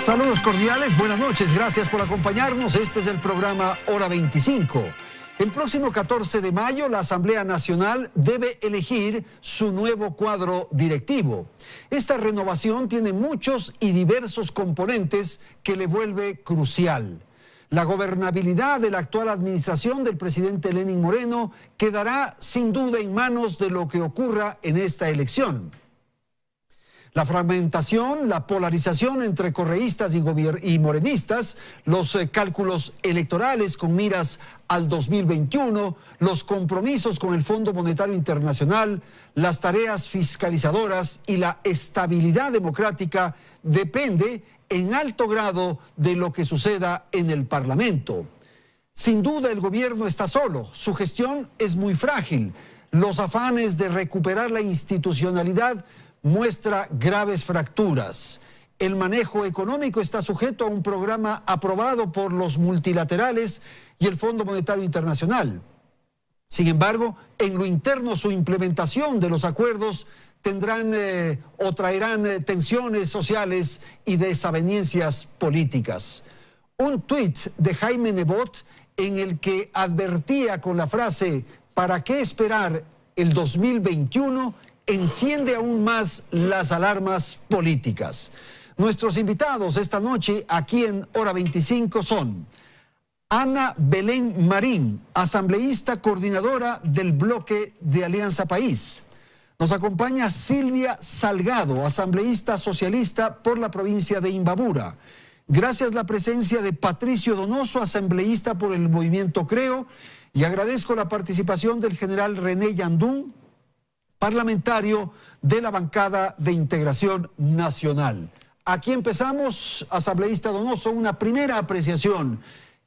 Saludos cordiales, buenas noches, gracias por acompañarnos. Este es el programa Hora 25. El próximo 14 de mayo la Asamblea Nacional debe elegir su nuevo cuadro directivo. Esta renovación tiene muchos y diversos componentes que le vuelve crucial. La gobernabilidad de la actual administración del presidente Lenín Moreno quedará sin duda en manos de lo que ocurra en esta elección. La fragmentación, la polarización entre correístas y morenistas, los cálculos electorales con miras al 2021, los compromisos con el Fondo Monetario Internacional, las tareas fiscalizadoras y la estabilidad democrática depende en alto grado de lo que suceda en el Parlamento. Sin duda el gobierno está solo, su gestión es muy frágil. Los afanes de recuperar la institucionalidad muestra graves fracturas. El manejo económico está sujeto a un programa aprobado por los multilaterales y el Fondo Monetario Internacional. Sin embargo, en lo interno su implementación de los acuerdos traerán tensiones sociales y desavenencias políticas. Un tuit de Jaime Nebot en el que advertía con la frase ¿para qué esperar el 2021? Enciende aún más las alarmas políticas. Nuestros invitados esta noche aquí en Hora 25 son Ana Belén Marín, asambleísta coordinadora del bloque de Alianza País. Nos acompaña Silvia Salgado, asambleísta socialista por la provincia de Imbabura. Gracias la presencia de Patricio Donoso, asambleísta por el movimiento Creo, y agradezco la participación del general René Yandún, parlamentario de la bancada de Integración Nacional. Aquí empezamos, asambleísta Donoso, una primera apreciación.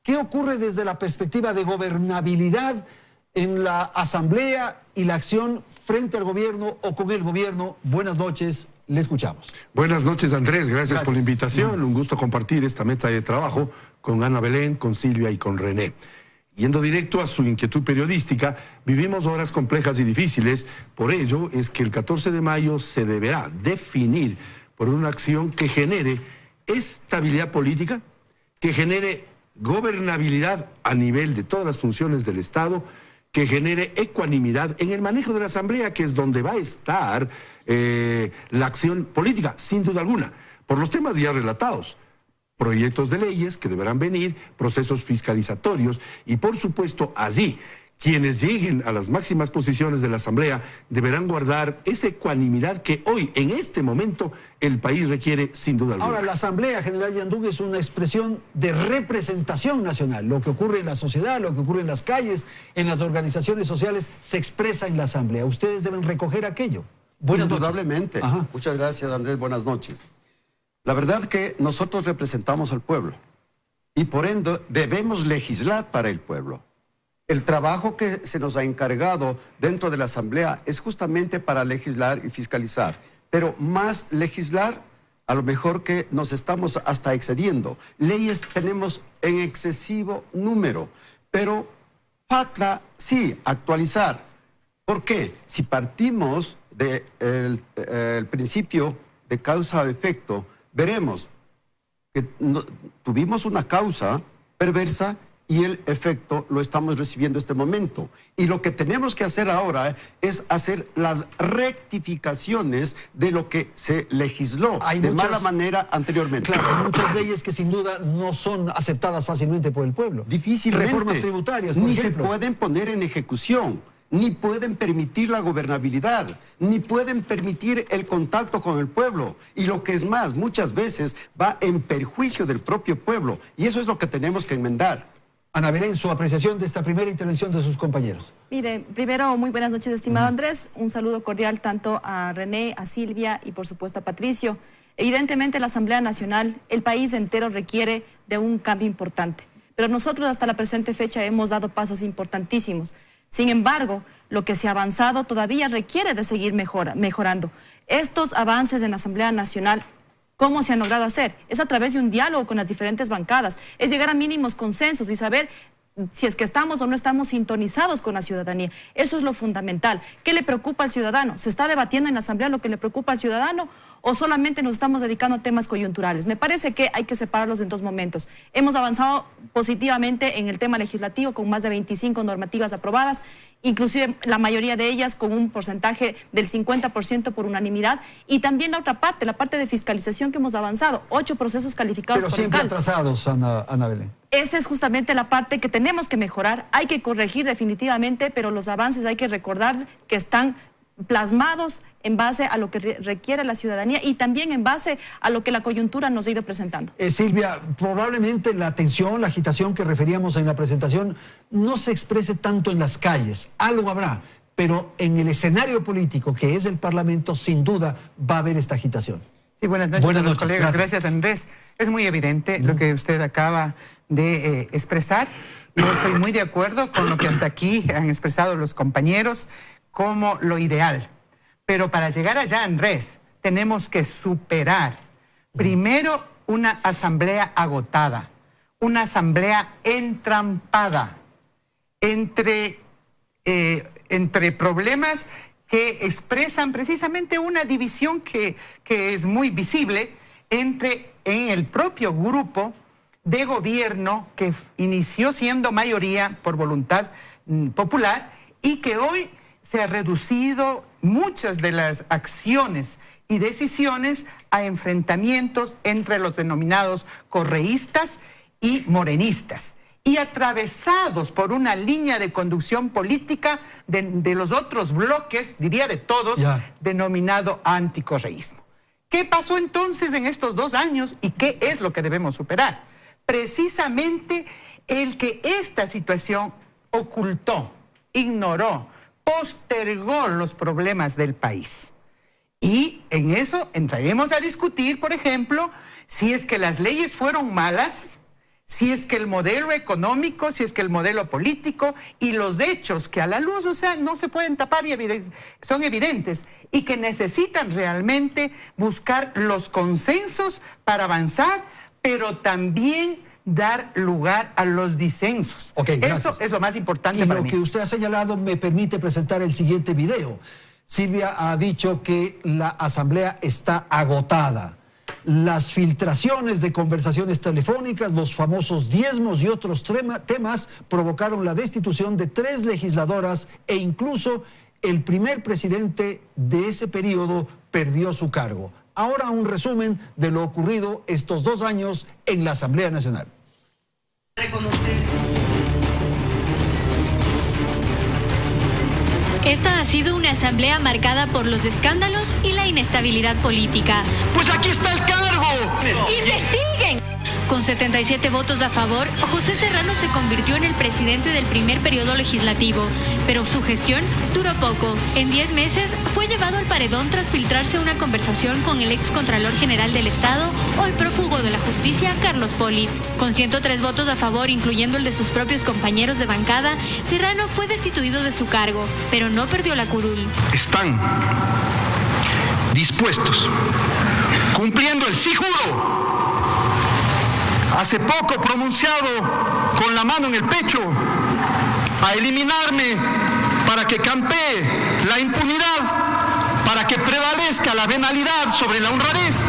¿Qué ocurre desde la perspectiva de gobernabilidad en la Asamblea y la acción frente al gobierno o con el gobierno? Buenas noches, le escuchamos. Buenas noches, Andrés, gracias por la invitación. Un gusto compartir esta mesa de trabajo con Ana Belén, con Silvia y con René. Yendo directo a su inquietud periodística, vivimos horas complejas y difíciles, por ello es que el 14 de mayo se deberá definir por una acción que genere estabilidad política, que genere gobernabilidad a nivel de todas las funciones del Estado, que genere ecuanimidad en el manejo de la Asamblea, que es donde va a estar la acción política, sin duda alguna, por los temas ya relatados. Proyectos de leyes que deberán venir, procesos fiscalizatorios y por supuesto allí quienes lleguen a las máximas posiciones de la Asamblea deberán guardar esa ecuanimidad que hoy en este momento el país requiere sin duda alguna. Ahora la Asamblea, general Yandún, es una expresión de representación nacional. Lo que ocurre en la sociedad, lo que ocurre en las calles, en las organizaciones sociales se expresa en la Asamblea. Ustedes deben recoger aquello. Indudablemente. Muchas gracias, Andrés. Buenas noches. La verdad que nosotros representamos al pueblo y por ende debemos legislar para el pueblo. El trabajo que se nos ha encargado dentro de la Asamblea es justamente para legislar y fiscalizar, pero más legislar, a lo mejor que nos estamos hasta excediendo. Leyes tenemos en excesivo número, pero falta, sí, actualizar. ¿Por qué? Si partimos del principio de causa-efecto, veremos que tuvimos una causa perversa y el efecto lo estamos recibiendo en este momento. Y lo que tenemos que hacer ahora es hacer las rectificaciones de lo que se legisló mala manera anteriormente. Claro, hay muchas leyes que sin duda no son aceptadas fácilmente por el pueblo. Difícilmente. Reformas tributarias, por Ni ejemplo. se pueden poner en ejecución, ni pueden permitir la gobernabilidad, ni pueden permitir el contacto con el pueblo. Y lo que es más, muchas veces va en perjuicio del propio pueblo. Y eso es lo que tenemos que enmendar. Ana Belén, su apreciación de esta primera intervención de sus compañeros. Mire, primero, muy buenas noches, estimado Andrés. Un saludo cordial tanto a René, a Silvia y por supuesto a Patricio. Evidentemente la Asamblea Nacional, el país entero requiere de un cambio importante. Pero nosotros hasta la presente fecha hemos dado pasos importantísimos. Sin embargo, lo que se ha avanzado todavía requiere de seguir mejorando. Estos avances en la Asamblea Nacional, ¿cómo se han logrado hacer? Es a través de un diálogo con las diferentes bancadas, es llegar a mínimos consensos y saber si es que estamos o no estamos sintonizados con la ciudadanía. Eso es lo fundamental. ¿Qué le preocupa al ciudadano? ¿Se está debatiendo en la Asamblea lo que le preocupa al ciudadano o solamente nos estamos dedicando a temas coyunturales. Me parece que hay que separarlos en dos momentos. Hemos avanzado positivamente en el tema legislativo con más de 25 normativas aprobadas, inclusive la mayoría de ellas con un porcentaje del 50% por unanimidad, y también la otra parte, la parte de fiscalización que hemos avanzado, 8 procesos calificados Pero por siempre el CAL. atrasados, Ana Belén. Esa es justamente la parte que tenemos que mejorar, hay que corregir definitivamente, pero los avances hay que recordar que están plasmados en base a lo que requiere la ciudadanía y también en base a lo que la coyuntura nos ha ido presentando. Silvia, probablemente la tensión, la agitación que referíamos en la presentación no se exprese tanto en las calles, algo habrá, pero en el escenario político que es el Parlamento, sin duda va a haber esta agitación. Sí, buenas noches, Buenas noches, colegas. gracias. Gracias, Andrés. Es muy evidente lo que usted acaba de expresar. Yo estoy muy de acuerdo con lo que hasta aquí han expresado los compañeros como lo ideal. Pero para llegar allá, Andrés, tenemos que superar primero una asamblea agotada, una asamblea entrampada entre problemas que expresan precisamente una división que es muy visible en el propio grupo de gobierno que inició siendo mayoría por voluntad popular y que hoy se ha reducido muchas de las acciones y decisiones a enfrentamientos entre los denominados correístas y morenistas, y atravesados por una línea de conducción política de los otros bloques, diría de todos, denominado anticorreísmo. ¿Qué pasó entonces en estos 2 años y qué es lo que debemos superar? Precisamente el que esta situación ocultó, ignoró, postergó los problemas del país. Y en eso entraremos a discutir, por ejemplo, si es que las leyes fueron malas, si es que el modelo económico, si es que el modelo político y los hechos que a la luz, o sea, no se pueden tapar y son evidentes y que necesitan realmente buscar los consensos para avanzar, pero también dar lugar a los disensos. Eso es lo más importante para mí. Y lo que usted ha señalado me permite presentar el siguiente video. Silvia ha dicho que la asamblea está agotada. Las filtraciones de conversaciones telefónicas, los famosos diezmos y otros temas provocaron la destitución de 3 legisladoras e incluso el primer presidente de ese periodo perdió su cargo. Ahora un resumen de lo ocurrido estos 2 años en la Asamblea Nacional. Esta ha sido una asamblea marcada por los escándalos y la inestabilidad política. ¡Pues aquí está el cargo! ¡Investiguen! Con 77 votos a favor, José Serrano se convirtió en el presidente del primer periodo legislativo, pero su gestión duró poco. En 10 meses fue llevado al paredón tras filtrarse una conversación con el ex Contralor General del Estado, hoy prófugo de la justicia, Carlos Polit. Con 103 votos a favor, incluyendo el de sus propios compañeros de bancada, Serrano fue destituido de su cargo, pero no perdió la curul. Están dispuestos, cumpliendo el sí juro, hace poco pronunciado con la mano en el pecho, a eliminarme para que campee la impunidad, para que prevalezca la venalidad sobre la honradez.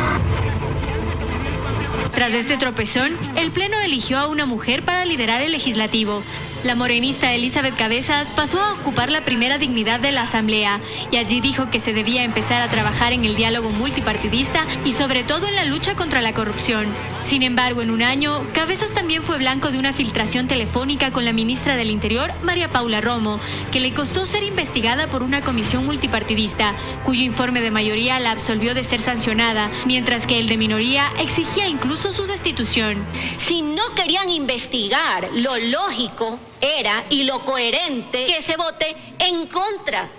Tras este tropezón, el Pleno eligió a una mujer para liderar el legislativo. La morenista Elizabeth Cabezas pasó a ocupar la primera dignidad de la Asamblea y allí dijo que se debía empezar a trabajar en el diálogo multipartidista y sobre todo en la lucha contra la corrupción. Sin embargo, en un año, Cabezas también fue blanco de una filtración telefónica con la ministra del Interior, María Paula Romo, que le costó ser investigada por una comisión multipartidista, cuyo informe de mayoría la absolvió de ser sancionada, mientras que el de minoría exigía incluso su destitución. Si no querían investigar, lo lógico era y lo coherente que se vote en contra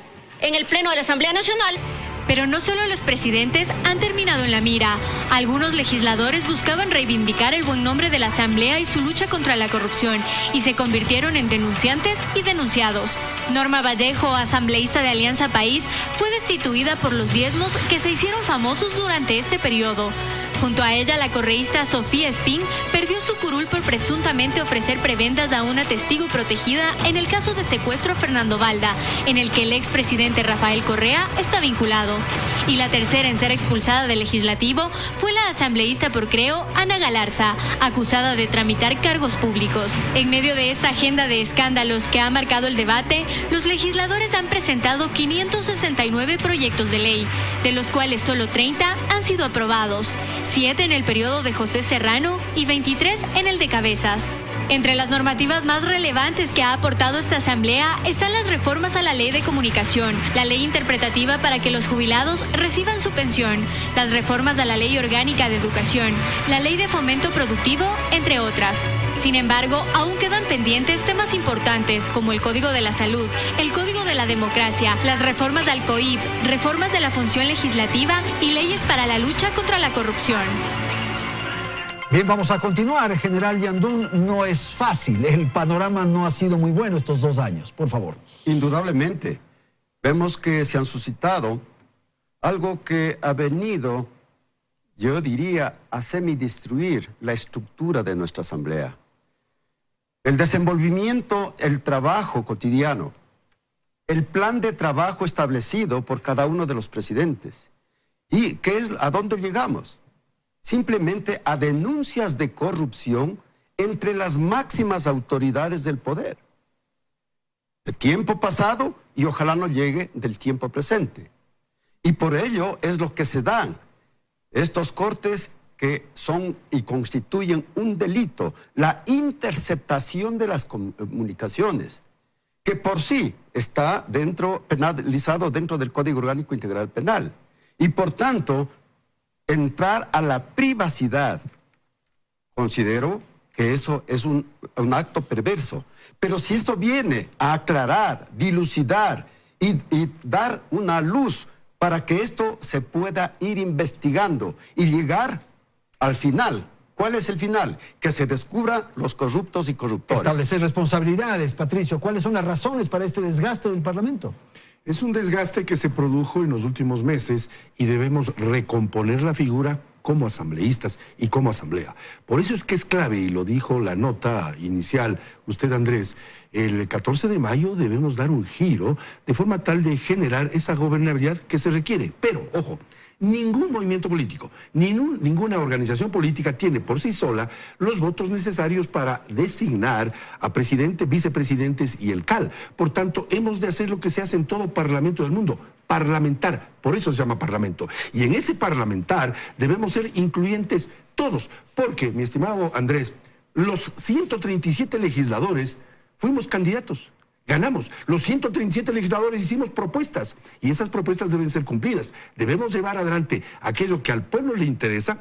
en el Pleno de la Asamblea Nacional. Pero no solo los presidentes han terminado en la mira. Algunos legisladores buscaban reivindicar el buen nombre de la Asamblea y su lucha contra la corrupción y se convirtieron en denunciantes y denunciados. Norma Vallejo, asambleísta de Alianza País, fue destituida por los diezmos que se hicieron famosos durante este periodo. Junto a ella, la correísta Sofía Espín perdió su curul por presuntamente ofrecer prebendas a una testigo protegida en el caso de secuestro a Fernando Valda, en el que el expresidente Rafael Correa está vinculado. Y la tercera en ser expulsada del legislativo fue la asambleísta por Creo, Ana Galarza, acusada de tramitar cargos públicos. En medio de esta agenda de escándalos que ha marcado el debate, los legisladores han presentado 569 proyectos de ley, de los cuales solo 30 han sido aprobados, 7 en el periodo de José Serrano y 23 en el de Cabezas. Entre las normativas más relevantes que ha aportado esta asamblea están las reformas a la ley de comunicación, la ley interpretativa para que los jubilados reciban su pensión, las reformas a la ley orgánica de educación, la ley de fomento productivo, entre otras. Sin embargo, aún quedan pendientes temas importantes como el Código de la Salud, el Código de la Democracia, las reformas al COIP, reformas de la función legislativa y leyes para la lucha contra la corrupción. Bien, vamos a continuar. General Yandún, no es fácil. El panorama no ha sido muy bueno estos 2 años. Por favor. Indudablemente. Vemos que se han suscitado algo que ha venido, yo diría, a semidestruir la estructura de nuestra asamblea. El desenvolvimiento, el trabajo cotidiano, el plan de trabajo establecido por cada uno de los presidentes. ¿Y qué es, a dónde llegamos? Simplemente a denuncias de corrupción entre las máximas autoridades del poder. De tiempo pasado y ojalá no llegue del tiempo presente. Y por ello es lo que se dan estos cortes que son y constituyen un delito, la interceptación de las comunicaciones, que por sí está penalizado dentro del Código Orgánico Integral Penal. Y por tanto, entrar a la privacidad, considero que eso es un acto perverso. Pero si esto viene a aclarar, dilucidar y dar una luz para que esto se pueda ir investigando y llegar al final. ¿Cuál es el final? Que se descubran los corruptos y corruptores. Establecer responsabilidades, Patricio. ¿Cuáles son las razones para este desgaste del Parlamento? Es un desgaste que se produjo en los últimos meses y debemos recomponer la figura como asambleístas y como asamblea. Por eso es que es clave, y lo dijo la nota inicial, usted Andrés, el 14 de mayo debemos dar un giro de forma tal de generar esa gobernabilidad que se requiere. Pero, ojo, ningún movimiento político, ninguna organización política tiene por sí sola los votos necesarios para designar a presidente, vicepresidentes y el CAL. Por tanto, hemos de hacer lo que se hace en todo parlamento del mundo, parlamentar. Por eso se llama parlamento. Y en ese parlamentar debemos ser incluyentes todos, porque, mi estimado Andrés, los 137 legisladores fuimos candidatos. Ganamos. Los 137 legisladores hicimos propuestas y esas propuestas deben ser cumplidas. Debemos llevar adelante aquello que al pueblo le interesa,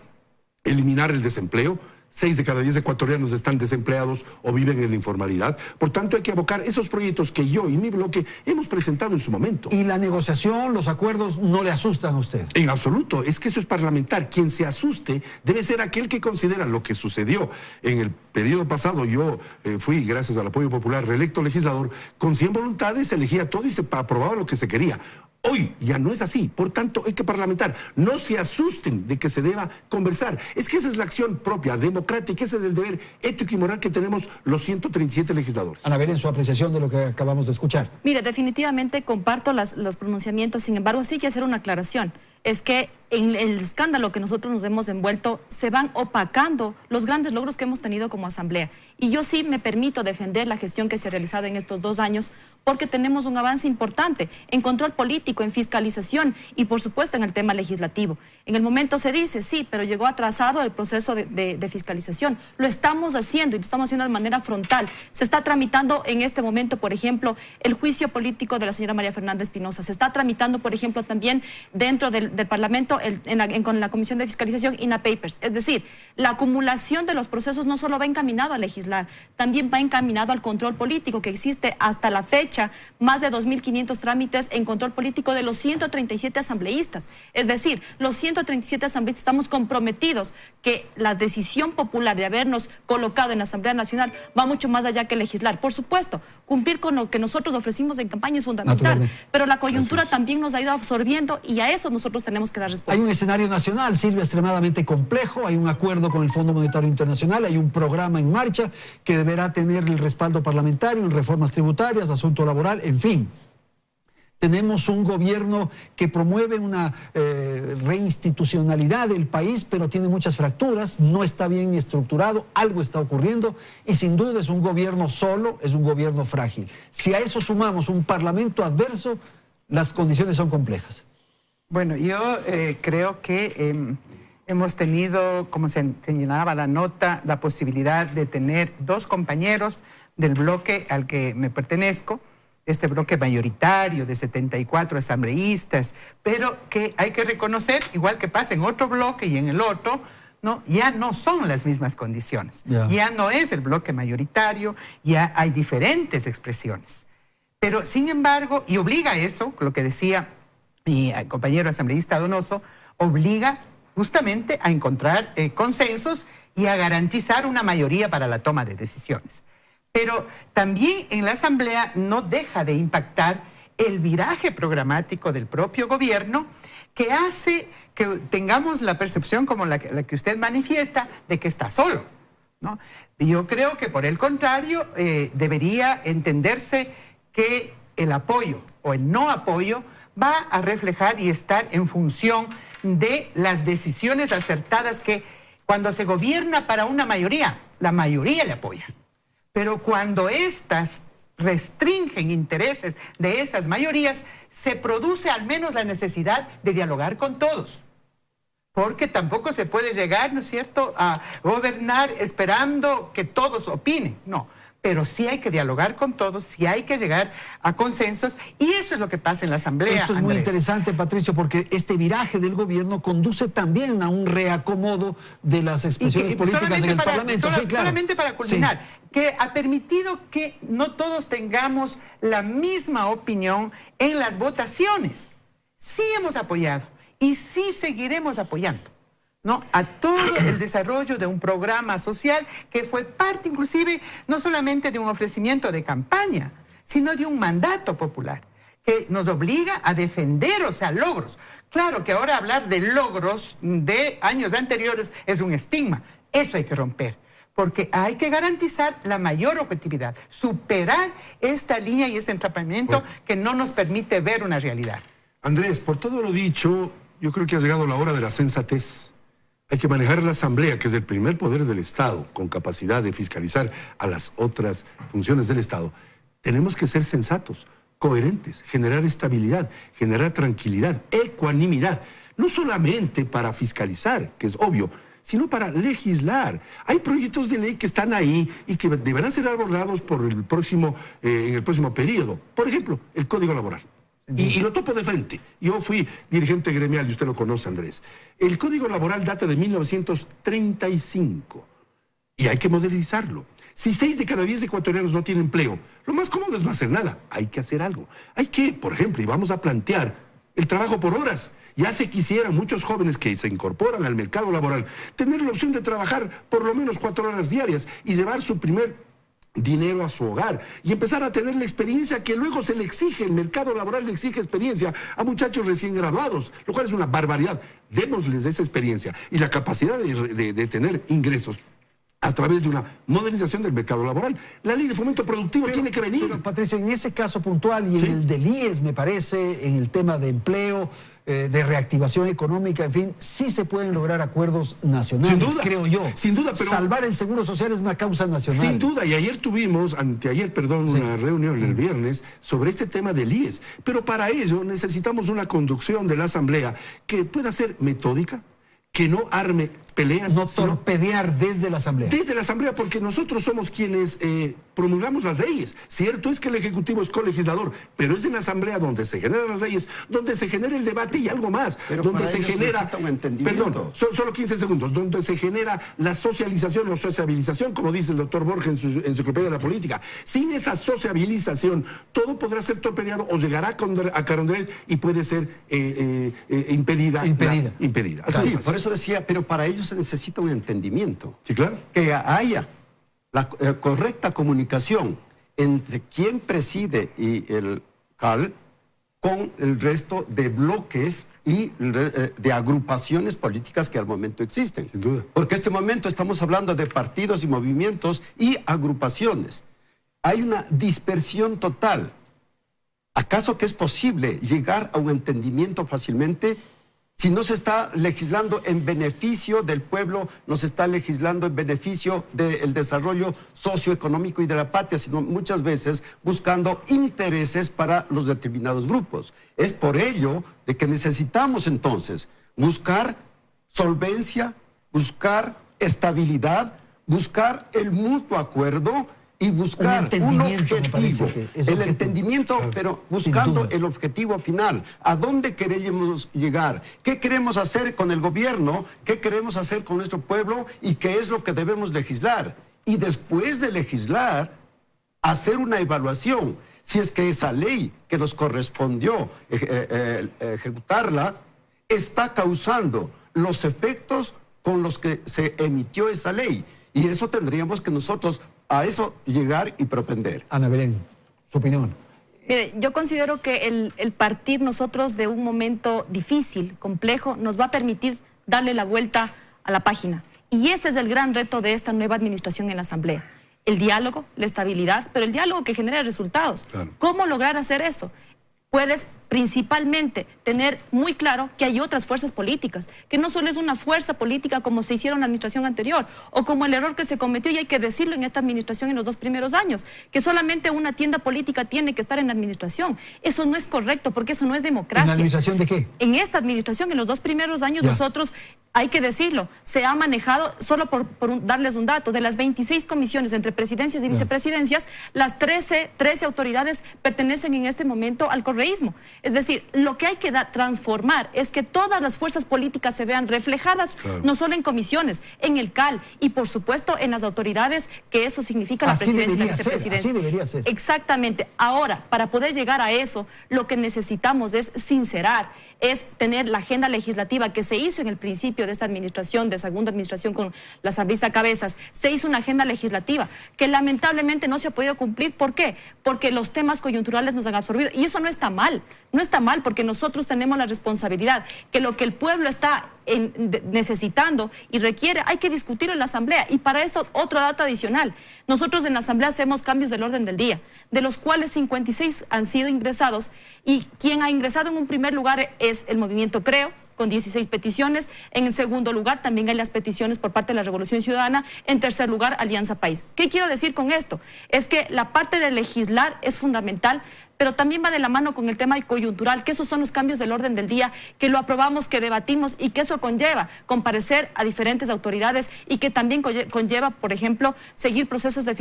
eliminar el desempleo. 6 de cada 10 ecuatorianos están desempleados o viven en la informalidad. Por tanto, hay que abocar esos proyectos que yo y mi bloque hemos presentado en su momento. ¿Y la negociación, los acuerdos, no le asustan a usted? En absoluto. Es que eso es parlamentar. Quien se asuste debe ser aquel que considera lo que sucedió. En el periodo pasado yo fui, gracias al apoyo popular, reelecto legislador. Con 100 voluntades se elegía todo y se aprobaba lo que se quería. Hoy ya no es así, por tanto hay que parlamentar. No se asusten de que se deba conversar. Es que esa es la acción propia, democrática, ese es el deber ético y moral que tenemos los 137 legisladores. Ana Belén, su apreciación de lo que acabamos de escuchar. Mire, definitivamente comparto los pronunciamientos, sin embargo sí hay que hacer una aclaración. Es que en el escándalo que nosotros nos hemos envuelto se van opacando los grandes logros que hemos tenido como asamblea. Y yo sí me permito defender la gestión que se ha realizado en estos 2 años porque tenemos un avance importante en control político, en fiscalización y por supuesto en el tema legislativo. En el momento se dice, sí, pero llegó atrasado el proceso de fiscalización. Lo estamos haciendo y lo estamos haciendo de manera frontal. Se está tramitando en este momento, por ejemplo, el juicio político de la señora María Fernanda Espinosa. Se está tramitando, por ejemplo, también dentro del Parlamento con la Comisión de Fiscalización INA Papers. Es decir, la acumulación de los procesos no solo va encaminado a legislar, también va encaminado al control político que existe hasta la fecha, más de 2.500 trámites en control político de los 137 asambleístas. Es decir, los 137 asambleístas estamos comprometidos que la decisión popular de habernos colocado en la Asamblea Nacional va mucho más allá que legislar. Por supuesto, cumplir con lo que nosotros ofrecimos en campaña es fundamental, pero la coyuntura también nos ha ido absorbiendo y a eso nosotros tenemos que dar respuesta. Hay un escenario nacional, Silvia, extremadamente complejo. Hay un acuerdo con el Fondo Monetario Internacional, hay un programa en marcha que deberá tener el respaldo parlamentario en reformas tributarias, asunto laboral, en fin. Tenemos un gobierno que promueve una reinstitucionalidad del país, pero tiene muchas fracturas, no está bien estructurado, algo está ocurriendo y sin duda es un gobierno solo, es un gobierno frágil. Si a eso sumamos un parlamento adverso, las condiciones son complejas. Bueno, yo creo que hemos tenido, como se señalaba la nota, la posibilidad de tener dos compañeros del bloque al que me pertenezco, este bloque mayoritario de 74 asambleístas, pero que hay que reconocer, igual que pasa en otro bloque y en el otro, ¿no? Ya no son las mismas condiciones. Ya no es el bloque mayoritario, ya hay diferentes expresiones. Pero, sin embargo, y obliga eso, lo que decía mi compañero asambleísta Donoso, obliga justamente a encontrar consensos y a garantizar una mayoría para la toma de decisiones. Pero también en la Asamblea no deja de impactar el viraje programático del propio gobierno que hace que tengamos la percepción como la que usted manifiesta de que está solo, ¿no? Yo creo que por el contrario debería entenderse que el apoyo o el no apoyo va a reflejar y estar en función de las decisiones acertadas que cuando se gobierna para una mayoría, la mayoría le apoya. Pero cuando éstas restringen intereses de esas mayorías, se produce al menos la necesidad de dialogar con todos. Porque tampoco se puede llegar, ¿no es cierto?, a gobernar esperando que todos opinen. No, pero sí hay que dialogar con todos, sí hay que llegar a consensos, y eso es lo que pasa en la Asamblea. Esto es muy interesante, Patricio, porque este viraje del gobierno conduce también a un reacomodo de las expresiones políticas en el Parlamento. Sí, claro. Solamente para culminar, que ha permitido que no todos tengamos la misma opinión en las votaciones. Sí hemos apoyado y sí seguiremos apoyando, ¿no?, a todo el desarrollo de un programa social que fue parte inclusive no solamente de un ofrecimiento de campaña, sino de un mandato popular que nos obliga a defender, o sea, logros. Claro que ahora hablar de logros de años anteriores es un estigma. Eso hay que romper, porque hay que garantizar la mayor objetividad, superar esta línea y este entrapamiento que no nos permite ver una realidad. Andrés, por todo lo dicho, yo creo que ha llegado la hora de la sensatez. Hay que manejar la Asamblea, que es el primer poder del Estado, con capacidad de fiscalizar a las otras funciones del Estado. Tenemos que ser sensatos, coherentes, generar estabilidad, generar tranquilidad, ecuanimidad. No solamente para fiscalizar, que es obvio, sino para legislar. Hay proyectos de ley que están ahí y que deberán ser abordados por el próximo, en el próximo periodo. Por ejemplo, el Código Laboral. Y lo topo de frente. Yo fui dirigente gremial y usted lo conoce, Andrés. El Código Laboral data de 1935 y hay que modernizarlo. Si 6 de cada 10 ecuatorianos no tienen empleo, lo más cómodo es no hacer nada. Hay que hacer algo. Hay que, por ejemplo, y vamos a plantear el trabajo por horas. Ya se quisieran muchos jóvenes que se incorporan al mercado laboral tener la opción de trabajar por lo menos 4 horas diarias y llevar su primer dinero a su hogar y empezar a tener la experiencia que luego se le exige, el mercado laboral le exige experiencia a muchachos recién graduados, lo cual es una barbaridad. Démosles esa experiencia y la capacidad de tener ingresos a través de una modernización del mercado laboral. La ley de fomento productivo tiene que venir. Pero, Patricio, en ese caso puntual y en el del IES, me parece, en el tema de empleo, de reactivación económica, en fin, sí se pueden lograr acuerdos nacionales, sin duda, creo yo. Sin duda, pero salvar el seguro social es una causa nacional. Sin duda, y ayer tuvimos, una reunión el viernes sobre este tema del IES. Pero para ello necesitamos una conducción de la Asamblea que pueda ser metódica, que no arme peleas. No torpedear desde la Asamblea. Desde la Asamblea, porque nosotros somos quienes promulgamos las leyes. Cierto es que el Ejecutivo es colegislador, pero es en la Asamblea donde se generan las leyes, donde se genera el debate y algo más. Pero donde para se genera un entendimiento. Perdón, solo 15 segundos. Donde se genera la socialización o sociabilización, como dice el doctor Borges en su Enciclopedia de la Política. Sin esa sociabilización, todo podrá ser torpedeado o llegará a Carondelet y puede ser impedida. Sí, por eso decía, pero para ello se necesita un entendimiento. Sí, claro. Que haya la correcta comunicación entre quien preside y el CAL con el resto de bloques y de agrupaciones políticas que al momento existen. Sin duda. Porque en este momento estamos hablando de partidos y movimientos y agrupaciones. Hay una dispersión total. ¿Acaso que es posible llegar a un entendimiento fácilmente? Si no se está legislando en beneficio del pueblo, no se está legislando en beneficio del desarrollo socioeconómico y de la patria, sino muchas veces buscando intereses para los determinados grupos. Es por ello de que necesitamos entonces buscar solvencia, buscar estabilidad, buscar el mutuo acuerdo y buscar un objetivo, el entendimiento, pero buscando el objetivo final. ¿A dónde queremos llegar? ¿Qué queremos hacer con el gobierno? ¿Qué queremos hacer con nuestro pueblo? ¿Y qué es lo que debemos legislar? Y después de legislar, hacer una evaluación. Si es que esa ley que nos correspondió ejecutarla está causando los efectos con los que se emitió esa ley. Y eso tendríamos que nosotros a eso llegar y propender. Ana Belén, su opinión. Mire, yo considero que el partir nosotros de un momento difícil, complejo, nos va a permitir darle la vuelta a la página. Y ese es el gran reto de esta nueva administración en la Asamblea. El diálogo, la estabilidad, pero el diálogo que genere resultados. Claro. ¿Cómo lograr hacer eso? Puedes principalmente tener muy claro que hay otras fuerzas políticas, que no solo es una fuerza política como se hicieron en la administración anterior, o como el error que se cometió, y hay que decirlo en esta administración en los 2 primeros años, que solamente una tienda política tiene que estar en la administración. Eso no es correcto, porque eso no es democracia. ¿En la administración de qué? En esta administración, en los 2 primeros años, nosotros, hay que decirlo, se ha manejado, solo por darles un dato, de las 26 comisiones entre presidencias y vicepresidencias, las 13 autoridades pertenecen en este momento al correísmo. Es decir, lo que hay que transformar es que todas las fuerzas políticas se vean reflejadas, no solo en comisiones, en el CAL y por supuesto en las autoridades, que eso significa la presidencia y la vicepresidencia. Así debería ser. Exactamente. Ahora, para poder llegar a eso, lo que necesitamos es sincerar, es tener la agenda legislativa que se hizo en el principio de esta administración, de segunda administración con la asambleísta Cabezas. Se hizo una agenda legislativa que lamentablemente no se ha podido cumplir. ¿Por qué? Porque los temas coyunturales nos han absorbido, y eso no está mal. No está mal, porque nosotros tenemos la responsabilidad que lo que el pueblo está necesitando y requiere, hay que discutirlo en la Asamblea. Y para eso, otro dato adicional. Nosotros en la Asamblea hacemos cambios del orden del día, de los cuales 56 han sido ingresados, y quien ha ingresado en un primer lugar es el movimiento Creo, con 16 peticiones. En el segundo lugar también hay las peticiones por parte de la Revolución Ciudadana. En tercer lugar, Alianza País. ¿Qué quiero decir con esto? Es que la parte de legislar es fundamental, pero también va de la mano con el tema coyuntural, que esos son los cambios del orden del día, que lo aprobamos, que debatimos, y que eso conlleva comparecer a diferentes autoridades, y que también conlleva, por ejemplo, seguir procesos de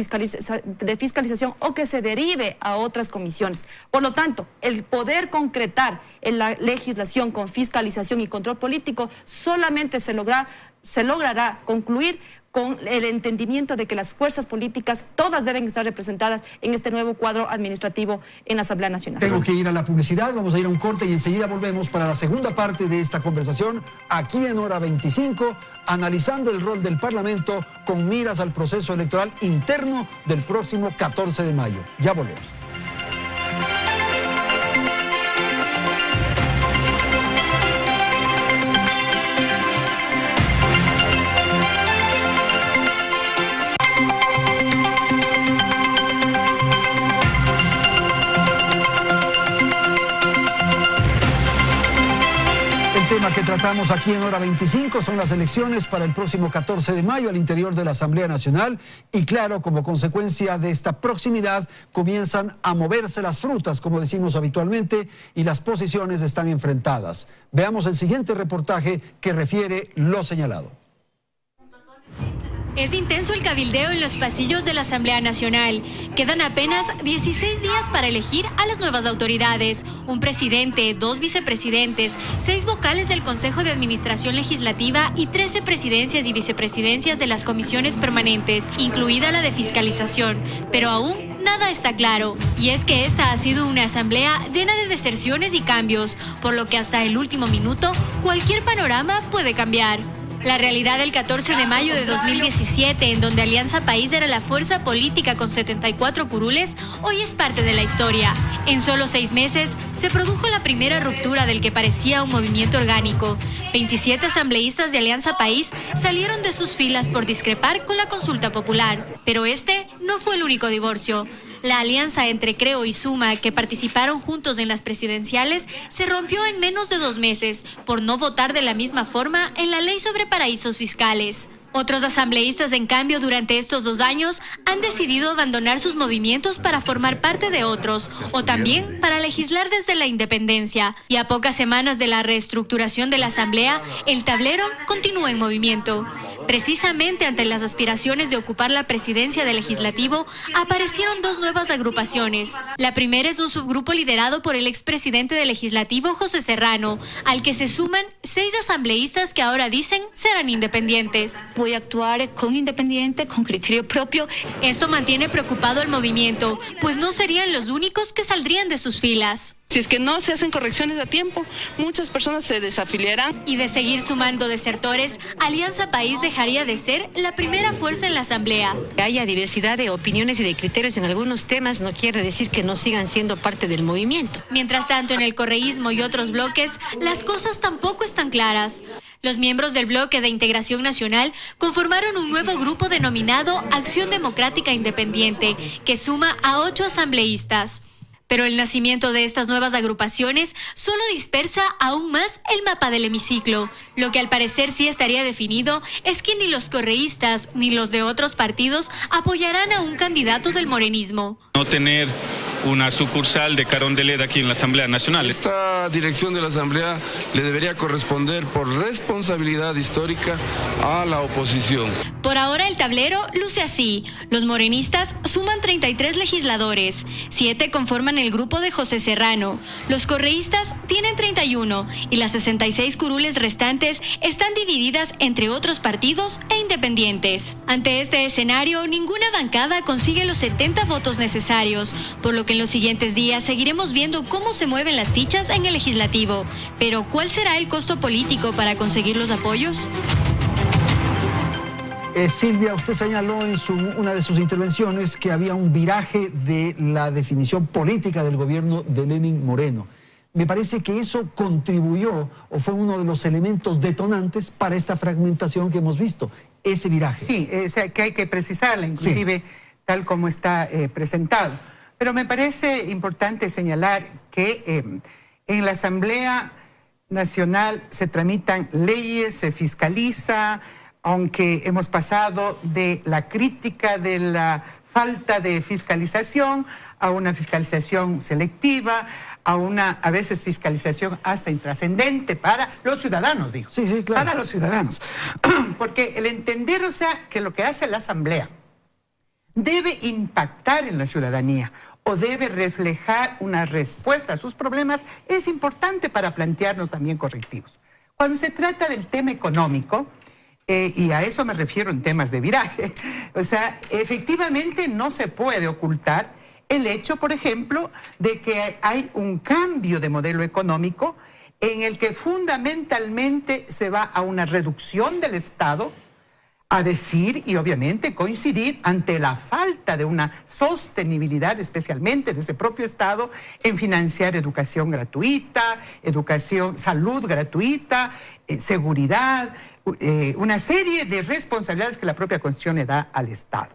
fiscalización o que se derive a otras comisiones. Por lo tanto, el poder concretar en la legislación con fiscalización y control político solamente se logrará concluir con el entendimiento de que las fuerzas políticas todas deben estar representadas en este nuevo cuadro administrativo en la Asamblea Nacional. Tengo que ir a la publicidad, vamos a ir a un corte y enseguida volvemos para la segunda parte de esta conversación aquí en Hora 25, analizando el rol del Parlamento con miras al proceso electoral interno del próximo 14 de mayo. Ya volvemos. El tema que tratamos aquí en Hora 25 son las elecciones para el próximo 14 de mayo al interior de la Asamblea Nacional, y claro, como consecuencia de esta proximidad comienzan a moverse las frutas, como decimos habitualmente, y las posiciones están enfrentadas. Veamos el siguiente reportaje que refiere lo señalado. Es intenso el cabildeo en los pasillos de la Asamblea Nacional. Quedan apenas 16 días para elegir a las nuevas autoridades. Un presidente, 2 vicepresidentes, 6 vocales del Consejo de Administración Legislativa y 13 presidencias y vicepresidencias de las comisiones permanentes, incluida la de fiscalización. Pero aún nada está claro. Y es que esta ha sido una asamblea llena de deserciones y cambios, por lo que hasta el último minuto cualquier panorama puede cambiar. La realidad del 14 de mayo de 2017, en donde Alianza País era la fuerza política con 74 curules, hoy es parte de la historia. En solo 6 meses se produjo la primera ruptura del que parecía un movimiento orgánico. 27 asambleístas de Alianza País salieron de sus filas por discrepar con la consulta popular. Pero este no fue el único divorcio. La alianza entre Creo y Suma, que participaron juntos en las presidenciales, se rompió en menos de 2 meses por no votar de la misma forma en la ley sobre paraísos fiscales. Otros asambleístas, en cambio, durante estos 2 años han decidido abandonar sus movimientos para formar parte de otros o también para legislar desde la independencia. Y a pocas semanas de la reestructuración de la Asamblea, el tablero continúa en movimiento. Precisamente ante las aspiraciones de ocupar la presidencia del Legislativo, aparecieron 2 nuevas agrupaciones. La primera es un subgrupo liderado por el expresidente del Legislativo, José Serrano, al que se suman 6 asambleístas que ahora dicen serán independientes. Voy a actuar con independiente, con criterio propio. Esto mantiene preocupado al movimiento, pues no serían los únicos que saldrían de sus filas. Si es que no se hacen correcciones a tiempo, muchas personas se desafiliarán. Y de seguir sumando desertores, Alianza País dejaría de ser la primera fuerza en la Asamblea. Que haya diversidad de opiniones y de criterios en algunos temas no quiere decir que no sigan siendo parte del movimiento. Mientras tanto, en el correísmo y otros bloques, las cosas tampoco están claras. Los miembros del Bloque de Integración Nacional conformaron un nuevo grupo denominado Acción Democrática Independiente, que suma a 8 asambleístas. Pero el nacimiento de estas nuevas agrupaciones solo dispersa aún más el mapa del hemiciclo. Lo que al parecer sí estaría definido es que ni los correístas ni los de otros partidos apoyarán a un candidato del morenismo. No tener una sucursal de Carondelet aquí en la Asamblea Nacional. Esta dirección de la Asamblea le debería corresponder por responsabilidad histórica a la oposición. Por ahora el tablero luce así. Los morenistas suman 33 legisladores, 7 conforman el grupo de José Serrano. Los correístas tienen 31 y las 66 curules restantes están divididas entre otros partidos e independientes. Ante este escenario, ninguna bancada consigue los 70 votos necesarios, por lo que en los siguientes días seguiremos viendo cómo se mueven las fichas en el legislativo. Pero, ¿cuál será el costo político para conseguir los apoyos? Silvia, usted señaló en una de sus intervenciones que había un viraje de la definición política del gobierno de Lenín Moreno. Me parece que eso contribuyó o fue uno de los elementos detonantes para esta fragmentación que hemos visto, ese viraje. Sí, o sea, que hay que precisarla, inclusive tal como está presentado. Pero me parece importante señalar que en la Asamblea Nacional se tramitan leyes, se fiscaliza, aunque hemos pasado de la crítica de la falta de fiscalización a una fiscalización selectiva, a una a veces fiscalización hasta intrascendente para los ciudadanos, digo. Sí, sí, claro. Para los ciudadanos. Porque el entender, o sea, que lo que hace la Asamblea debe impactar en la ciudadanía o debe reflejar una respuesta a sus problemas es importante para plantearnos también correctivos. Cuando se trata del tema económico, y a eso me refiero en temas de viraje, o sea, efectivamente no se puede ocultar el hecho, por ejemplo, de que hay un cambio de modelo económico en el que fundamentalmente se va a una reducción del Estado, a decir y obviamente coincidir ante la falta de una sostenibilidad, especialmente de ese propio Estado, en financiar educación gratuita, salud gratuita, seguridad, una serie de responsabilidades que la propia Constitución le da al Estado.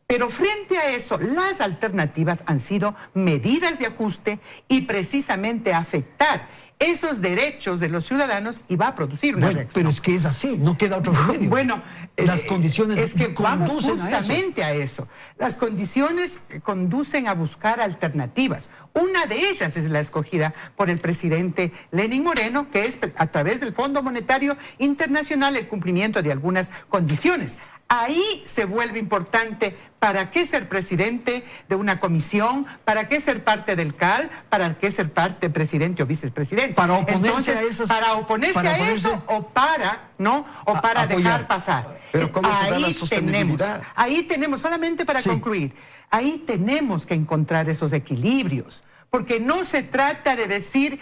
Pero frente a eso, las alternativas han sido medidas de ajuste y precisamente afectar esos derechos de los ciudadanos y va a producir una reacción. Pero es que es así, no queda otro remedio. Bueno, las condiciones es que vamos conducen justamente a eso. Las condiciones conducen a buscar alternativas. Una de ellas es la escogida por el presidente Lenín Moreno, que es a través del Fondo Monetario Internacional el cumplimiento de algunas condiciones. Ahí se vuelve importante para qué ser presidente de una comisión, para qué ser parte del CAL, para qué ser parte presidente o vicepresidente. Para oponerse Entonces, a esas... para oponerse a eso o para, ¿no? O para dejar pasar. Pero ¿cómo se da la sostenibilidad? Ahí tenemos, solamente para concluir, ahí tenemos que encontrar esos equilibrios. Porque no se trata de decir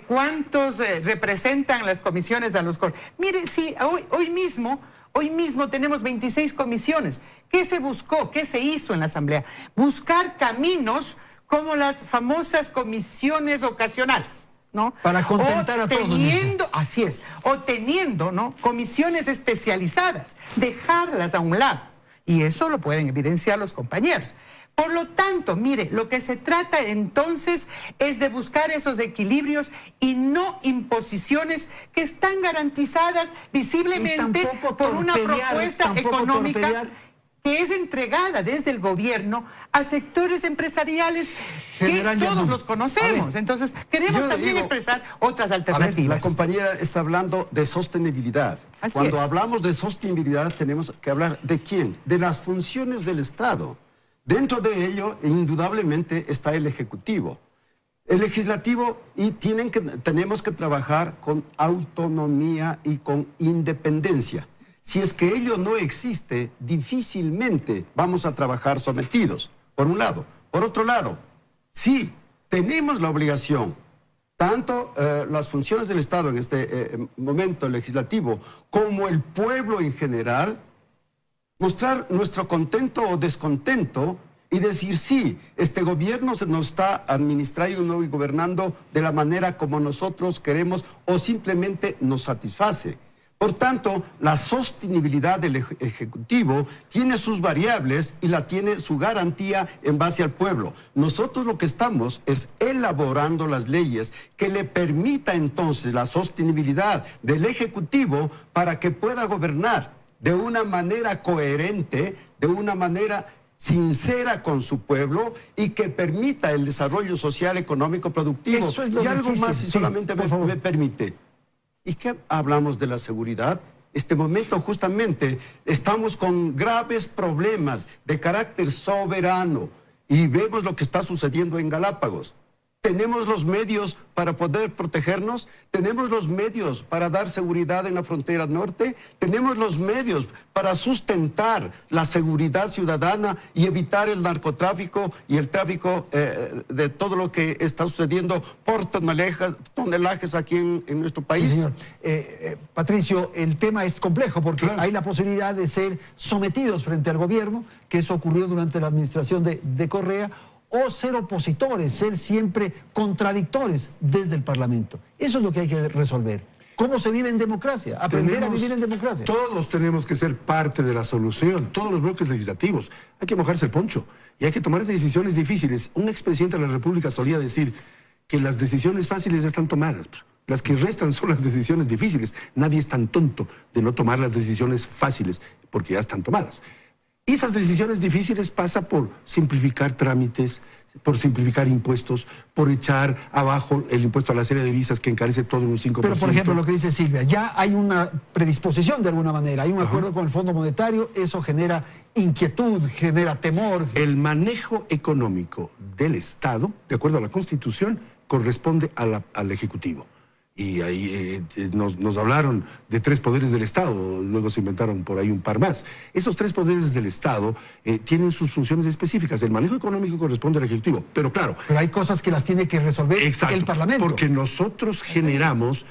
cuántos representan las comisiones de los... Mire, sí, hoy mismo tenemos 26 comisiones. ¿Qué se buscó? ¿Qué se hizo en la Asamblea? Buscar caminos como las famosas comisiones ocasionales, ¿no? Para contentar a todos. Así es, o teniendo, ¿no?, comisiones especializadas, dejarlas a un lado. Y eso lo pueden evidenciar los compañeros. Por lo tanto, mire, lo que se trata entonces es de buscar esos equilibrios y no imposiciones que están garantizadas visiblemente por una propuesta económica que es entregada desde el gobierno a sectores empresariales que todos los conocemos. Entonces, queremos también expresar otras alternativas. La compañera está hablando de sostenibilidad. Cuando hablamos de sostenibilidad, tenemos que hablar ¿de quién? De las funciones del Estado. Dentro de ello, indudablemente, está el Ejecutivo. El Legislativo, y tenemos que trabajar con autonomía y con independencia. Si es que ello no existe, difícilmente vamos a trabajar sometidos, por un lado. Por otro lado, sí, tenemos la obligación, tanto las funciones del Estado en este momento legislativo, como el pueblo en general, mostrar nuestro contento o descontento y decir, sí, este gobierno se nos está administrando y gobernando de la manera como nosotros queremos o simplemente nos satisface. Por tanto, la sostenibilidad del Ejecutivo tiene sus variables y tiene su garantía en base al pueblo. Nosotros lo que estamos es elaborando las leyes que le permita entonces la sostenibilidad del Ejecutivo para que pueda gobernar de una manera coherente, de una manera sincera con su pueblo y que permita el desarrollo social, económico, productivo. Eso es lo algo difícil, más, si solamente me permite. ¿Y qué hablamos de la seguridad? Este momento justamente estamos con graves problemas de carácter soberano y vemos lo que está sucediendo en Galápagos. ¿Tenemos los medios para poder protegernos? ¿Tenemos los medios para dar seguridad en la frontera norte? ¿Tenemos los medios para sustentar la seguridad ciudadana y evitar el narcotráfico y el tráfico de todo lo que está sucediendo por tonelajes aquí en nuestro país? Sí, señor. Patricio, el tema es complejo porque hay la posibilidad de ser sometidos frente al gobierno, que eso ocurrió durante la administración de Correa, o ser opositores, ser siempre contradictores desde el Parlamento. Eso es lo que hay que resolver. ¿Cómo se vive en democracia? Aprender a vivir en democracia. Todos tenemos que ser parte de la solución, todos los bloques legislativos. Hay que mojarse el poncho y hay que tomar decisiones difíciles. Un expresidente de la República solía decir que las decisiones fáciles ya están tomadas. Las que restan son las decisiones difíciles. Nadie es tan tonto de no tomar las decisiones fáciles porque ya están tomadas. Y esas decisiones difíciles pasan por simplificar trámites, por simplificar impuestos, por echar abajo el impuesto a la serie de visas que encarece todo en un 5%. Pero, por ejemplo, lo que dice Silvia, ya hay una predisposición de alguna manera, hay un acuerdo con el Fondo Monetario, eso genera inquietud, genera temor. El manejo económico del Estado, de acuerdo a la Constitución, corresponde al Ejecutivo. Y ahí nos hablaron de 3 poderes del Estado, luego se inventaron por ahí un par más. Esos 3 poderes del Estado tienen sus funciones específicas. El manejo económico corresponde al Ejecutivo, pero claro. Pero hay cosas que las tiene que resolver el Parlamento. Porque nosotros generamos,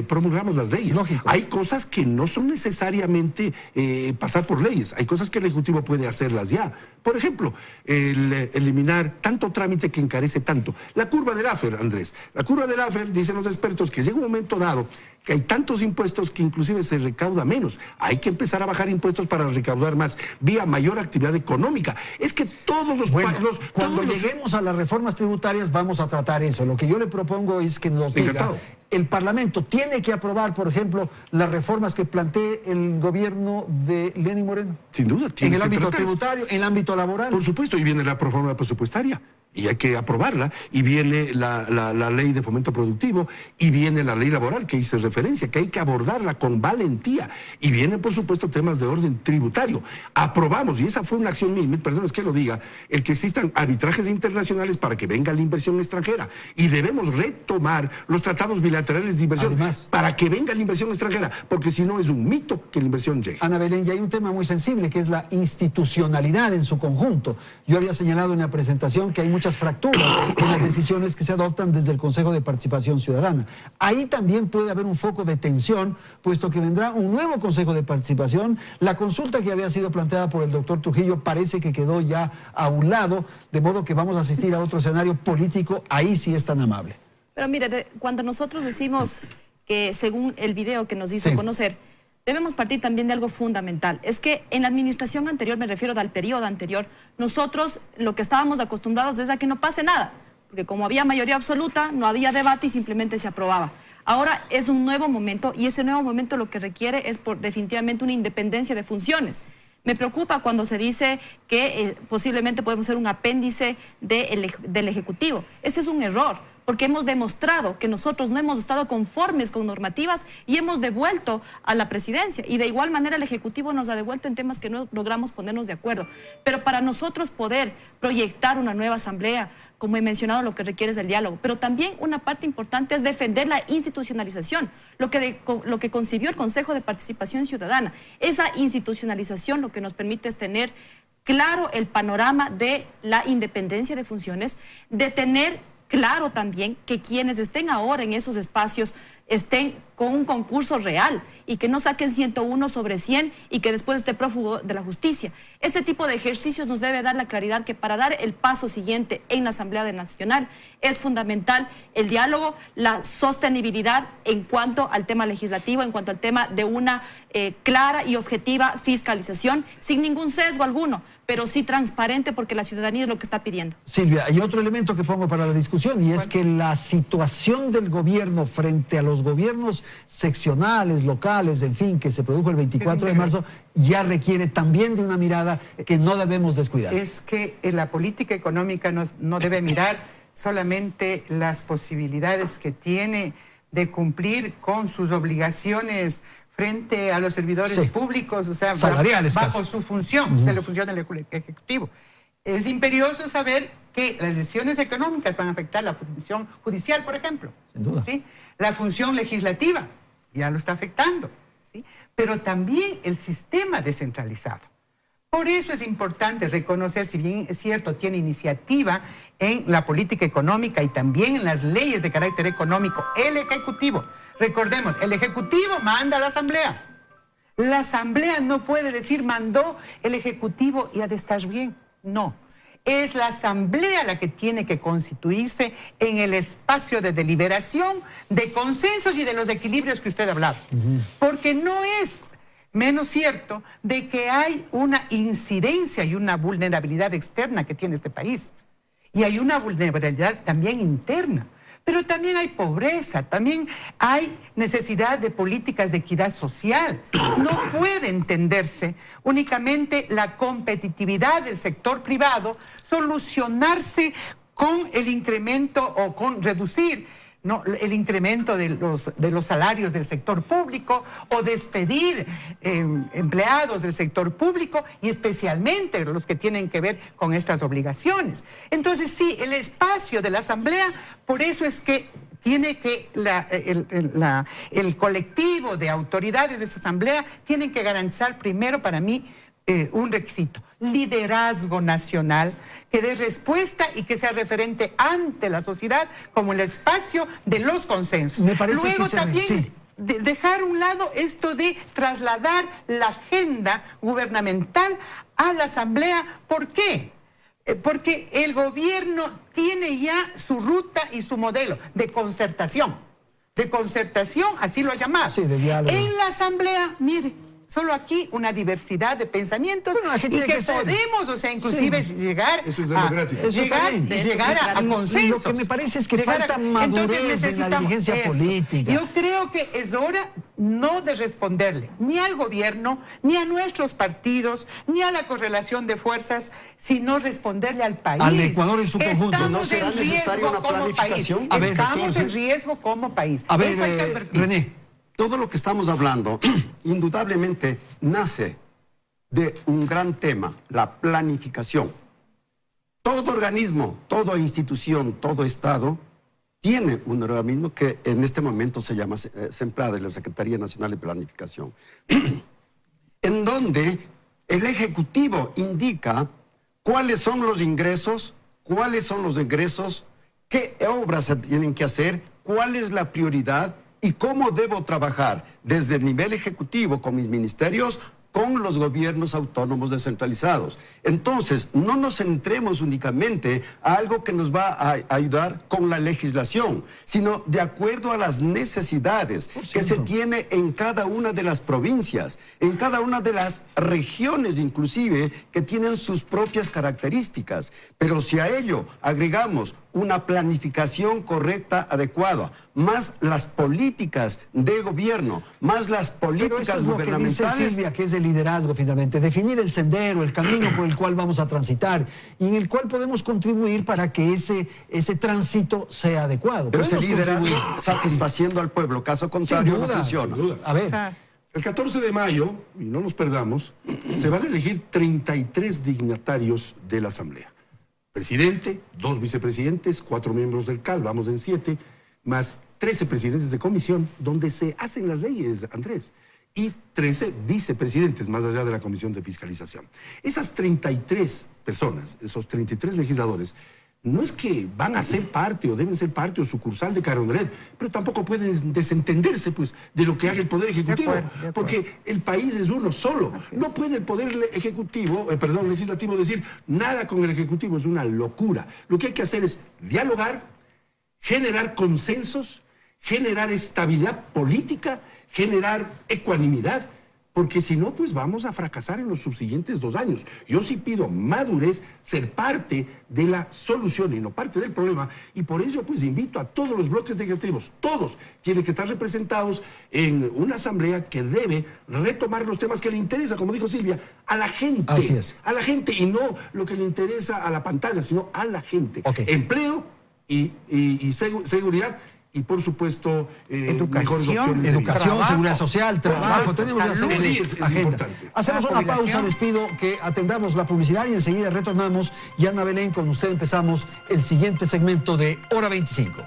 promulgamos las leyes. Lógico. Hay cosas que no son necesariamente pasar por leyes. Hay cosas que el Ejecutivo puede hacerlas ya. Por ejemplo, eliminar tanto trámite que encarece tanto. La curva del Laffer, Andrés. La curva del Laffer, dicen los expertos, que llega un momento dado que hay tantos impuestos que inclusive se recauda menos. Hay que empezar a bajar impuestos para recaudar más, vía mayor actividad económica. Es que todos los... Cuando lleguemos a las reformas tributarias vamos a tratar eso. Lo que yo le propongo es que nos diga... El Parlamento tiene que aprobar, por ejemplo, las reformas que plantee el gobierno de Lenín Moreno. Sin duda. En el ámbito tributario, en el ámbito laboral. Por supuesto, y viene la reforma presupuestaria. Y hay que aprobarla, y viene la ley de fomento productivo, y viene la ley laboral que hice referencia, que hay que abordarla con valentía, y vienen por supuesto temas de orden tributario. Aprobamos, y esa fue una acción mía, perdón es que lo diga, el que existan arbitrajes internacionales para que venga la inversión extranjera, y debemos retomar los tratados bilaterales de inversión. Además, para que venga la inversión extranjera, porque si no es un mito que la inversión llegue. Ana Belén, y hay un tema muy sensible que es la institucionalidad en su conjunto. Yo había señalado en la presentación que hay muchas muchas fracturas en las decisiones que se adoptan desde el Consejo de Participación Ciudadana. Ahí también puede haber un foco de tensión, puesto que vendrá un nuevo Consejo de Participación. La consulta que había sido planteada por el doctor Trujillo parece que quedó ya a un lado, de modo que vamos a asistir a otro escenario político, ahí sí es tan amable. Pero mire, cuando nosotros decimos que según el video que nos hizo conocer, debemos partir también de algo fundamental. Es que en la administración anterior, me refiero al periodo anterior, nosotros lo que estábamos acostumbrados es a que no pase nada, porque como había mayoría absoluta, no había debate y simplemente se aprobaba. Ahora es un nuevo momento y ese nuevo momento lo que requiere es definitivamente una independencia de funciones. Me preocupa cuando se dice que posiblemente podemos ser un apéndice del Ejecutivo. Ese es un error, porque hemos demostrado que nosotros no hemos estado conformes con normativas y hemos devuelto a la presidencia. Y de igual manera el Ejecutivo nos ha devuelto en temas que no logramos ponernos de acuerdo. Pero para nosotros poder proyectar una nueva asamblea, como he mencionado, lo que requiere es el diálogo. Pero también una parte importante es defender la institucionalización, lo que concibió el Consejo de Participación Ciudadana. Esa institucionalización lo que nos permite es tener claro el panorama de la independencia de funciones, de tener claro también que quienes estén ahora en esos espacios estén con un concurso real y que no saquen 101 sobre 100 y que después esté prófugo de la justicia. Ese tipo de ejercicios nos debe dar la claridad que para dar el paso siguiente en la Asamblea Nacional es fundamental el diálogo, la sostenibilidad en cuanto al tema legislativo, en cuanto al tema de una clara y objetiva fiscalización, sin ningún sesgo alguno, pero sí transparente, porque la ciudadanía es lo que está pidiendo. Silvia, hay otro elemento que pongo para la discusión y es que la situación del gobierno frente a los gobiernos seccionales, locales, en fin, que se produjo el 24 de marzo, ya requiere también de una mirada que no debemos descuidar. Es que la política económica no debe mirar solamente las posibilidades que tiene de cumplir con sus obligaciones frente a los servidores públicos, o sea, salariales bajo su función, de la función del Ejecutivo. Es imperioso saber que las decisiones económicas van a afectar la función judicial, por ejemplo. Sin duda. ¿Sí? La función legislativa ya lo está afectando, ¿sí? Pero también el sistema descentralizado. Por eso es importante reconocer, si bien es cierto, tiene iniciativa en la política económica y también en las leyes de carácter económico, el Ejecutivo. Recordemos, el Ejecutivo manda a la Asamblea. La Asamblea no puede decir mandó el Ejecutivo y ha de estar bien. No. Es la Asamblea la que tiene que constituirse en el espacio de deliberación, de consensos y de los equilibrios que usted ha hablado. Porque no es menos cierto de que hay una incidencia y una vulnerabilidad externa que tiene este país. Y hay una vulnerabilidad también interna. Pero también hay pobreza, también hay necesidad de políticas de equidad social. No puede entenderse únicamente la competitividad del sector privado solucionarse con el incremento o con reducir el incremento de los salarios del sector público o despedir empleados del sector público y especialmente los que tienen que ver con estas obligaciones. Entonces sí, el espacio de la Asamblea, por eso es que tiene que el colectivo de autoridades de esa Asamblea tienen que garantizar primero para mí un requisito, liderazgo nacional que dé respuesta y que sea referente ante la sociedad como el espacio de los consensos. Me parece Luego que también dejar a un lado esto de trasladar la agenda gubernamental a la Asamblea. ¿Por qué? Porque el gobierno tiene ya su ruta y su modelo de concertación. De concertación, así lo ha llamado. Sí, de diálogo. En la Asamblea, mire, solo aquí una diversidad de pensamientos y que podemos, o sea, inclusive llegar a consensos. Lo que me parece es que falta madurez en la dirigencia política. Yo creo que es hora no de responderle ni al gobierno, ni a nuestros partidos, ni a la correlación de fuerzas, sino responderle al país. Al Ecuador en su conjunto. ¿No será necesaria una planificación? Estamos en riesgo como país. A ver, René. Todo lo que estamos hablando, indudablemente, nace de un gran tema, la planificación. Todo organismo, toda institución, todo Estado, tiene un organismo que en este momento se llama SEMPLADE, la Secretaría Nacional de Planificación, en donde el Ejecutivo indica cuáles son los ingresos, cuáles son los ingresos, qué obras se tienen que hacer, cuál es la prioridad y cómo debo trabajar desde el nivel ejecutivo con mis ministerios, con los gobiernos autónomos descentralizados. Entonces, no nos centremos únicamente a algo que nos va a ayudar con la legislación, sino de acuerdo a las necesidades que se tiene en cada una de las provincias, en cada una de las regiones inclusive, que tienen sus propias características. Pero si a ello agregamos una planificación correcta, adecuada, más las políticas de gobierno, más las políticas gubernamentales. Pero eso es lo que dice Silvia, que es el liderazgo finalmente, definir el sendero, el camino por el cual vamos a transitar y en el cual podemos contribuir para que ese tránsito sea adecuado. Pero ese liderazgo satisfaciendo al pueblo, caso contrario no funciona. A ver. El 14 de mayo, y no nos perdamos, se van a elegir 33 dignatarios de la Asamblea. Presidente, 2 vicepresidentes, 4 miembros del CAL, vamos en 7, más 13 presidentes de comisión, donde se hacen las leyes, Andrés, y 13 vicepresidentes, más allá de la comisión de fiscalización. Esas 33 personas, esos 33 legisladores, no es que van a ser parte o deben ser parte o sucursal de Carondelet, pero tampoco pueden desentenderse pues, de lo que haga el Poder Ejecutivo, de acuerdo. Porque el país es uno solo. No puede el Poder Legislativo decir nada con el Ejecutivo, es una locura. Lo que hay que hacer es dialogar, generar consensos, generar estabilidad política, generar ecuanimidad, porque si no, pues vamos a fracasar en los subsiguientes 2 años. Yo sí pido madurez, ser parte de la solución y no parte del problema, y por ello pues invito a todos los bloques legislativos, todos tienen que estar representados en una asamblea que debe retomar los temas que le interesa, como dijo Silvia, a la gente. Así es. A la gente, y no lo que le interesa a la pantalla, sino a la gente. Okay. Empleo y seguridad. Y por supuesto, educación, seguridad social, trabajo, tenemos una serie de agenda. Hacemos una pausa, les pido que atendamos la publicidad y enseguida retornamos. Y Ana Belén, con usted empezamos el siguiente segmento de Hora 25.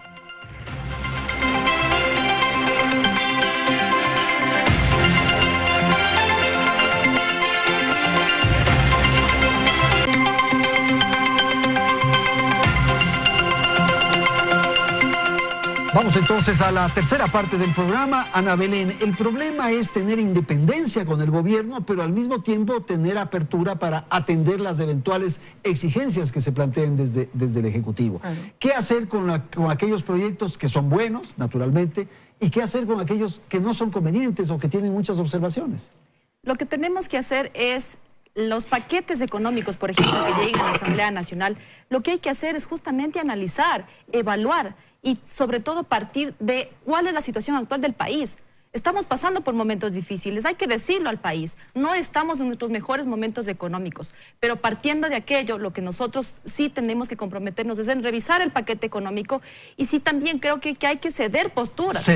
Vamos entonces a la tercera parte del programa. Ana Belén, el problema es tener independencia con el gobierno, pero al mismo tiempo tener apertura para atender las eventuales exigencias que se planteen desde el Ejecutivo. ¿Qué hacer con aquellos proyectos que son buenos, naturalmente, y qué hacer con aquellos que no son convenientes o que tienen muchas observaciones? Lo que tenemos que hacer es los paquetes económicos, por ejemplo, que lleguen a la Asamblea Nacional. Lo que hay que hacer es justamente analizar, evaluar y sobre todo partir de cuál es la situación actual del país. Estamos pasando por momentos difíciles, hay que decirlo al país. No estamos en nuestros mejores momentos económicos, pero partiendo de aquello, lo que nosotros sí tenemos que comprometernos es en revisar el paquete económico y sí también creo que hay que ceder posturas.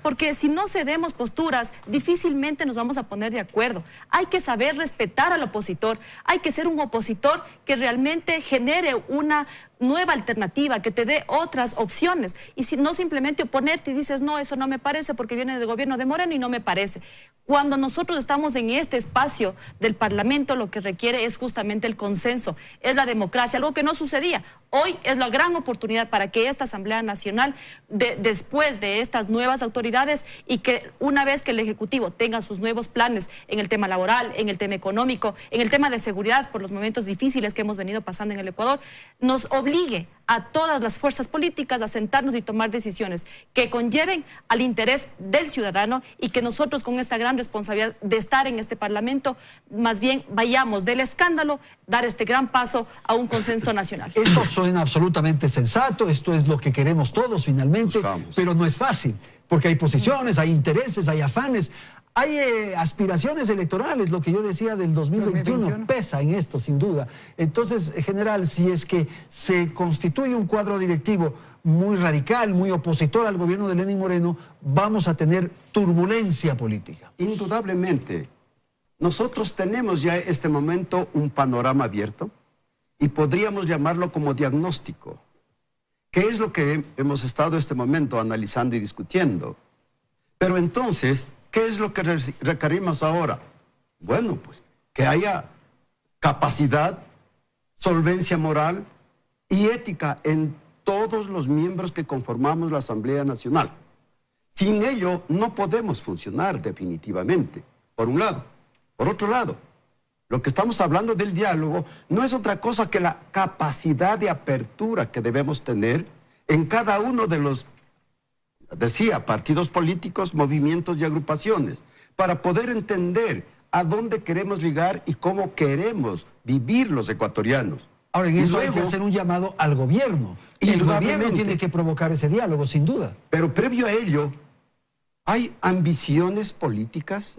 Porque si no cedemos posturas, difícilmente nos vamos a poner de acuerdo. Hay que saber respetar al opositor, hay que ser un opositor que realmente genere una nueva alternativa, que te dé otras opciones y si no simplemente oponerte y dices no, eso no me parece porque viene del gobierno de Moreno y no me parece. Cuando nosotros estamos en este espacio del Parlamento, lo que requiere es justamente el consenso, es la democracia, algo que no sucedía. Hoy es la gran oportunidad para que esta Asamblea Nacional, después de estas nuevas autoridades y que una vez que el Ejecutivo tenga sus nuevos planes en el tema laboral, en el tema económico, en el tema de seguridad por los momentos difíciles que hemos venido pasando en el Ecuador, nos obligue a todas las fuerzas políticas a sentarnos y tomar decisiones que conlleven al interés del ciudadano y que nosotros con esta gran responsabilidad de estar en este Parlamento, más bien vayamos del escándalo, dar este gran paso a un consenso nacional. Esto suena absolutamente sensato, esto es lo que queremos todos finalmente, pero no es fácil, porque hay posiciones, hay intereses, hay afanes. Hay aspiraciones electorales, lo que yo decía del 2021 pesa en esto, sin duda. Entonces, general, si es que se constituye un cuadro directivo muy radical, muy opositor al gobierno de Lenín Moreno, vamos a tener turbulencia política. Indudablemente. Nosotros tenemos ya en este momento un panorama abierto y podríamos llamarlo como diagnóstico. ¿Qué es lo que hemos estado en este momento analizando y discutiendo? Pero entonces, ¿qué es lo que requerimos ahora? Bueno, pues que haya capacidad, solvencia moral y ética en todos los miembros que conformamos la Asamblea Nacional. Sin ello no podemos funcionar definitivamente, por un lado. Por otro lado, lo que estamos hablando del diálogo no es otra cosa que la capacidad de apertura que debemos tener en cada uno de los, decía, partidos políticos, movimientos y agrupaciones, para poder entender a dónde queremos llegar y cómo queremos vivir los ecuatorianos. Ahora, en eso hay que hacer un llamado al gobierno. El gobierno tiene que provocar ese diálogo, sin duda. Pero previo a ello, hay ambiciones políticas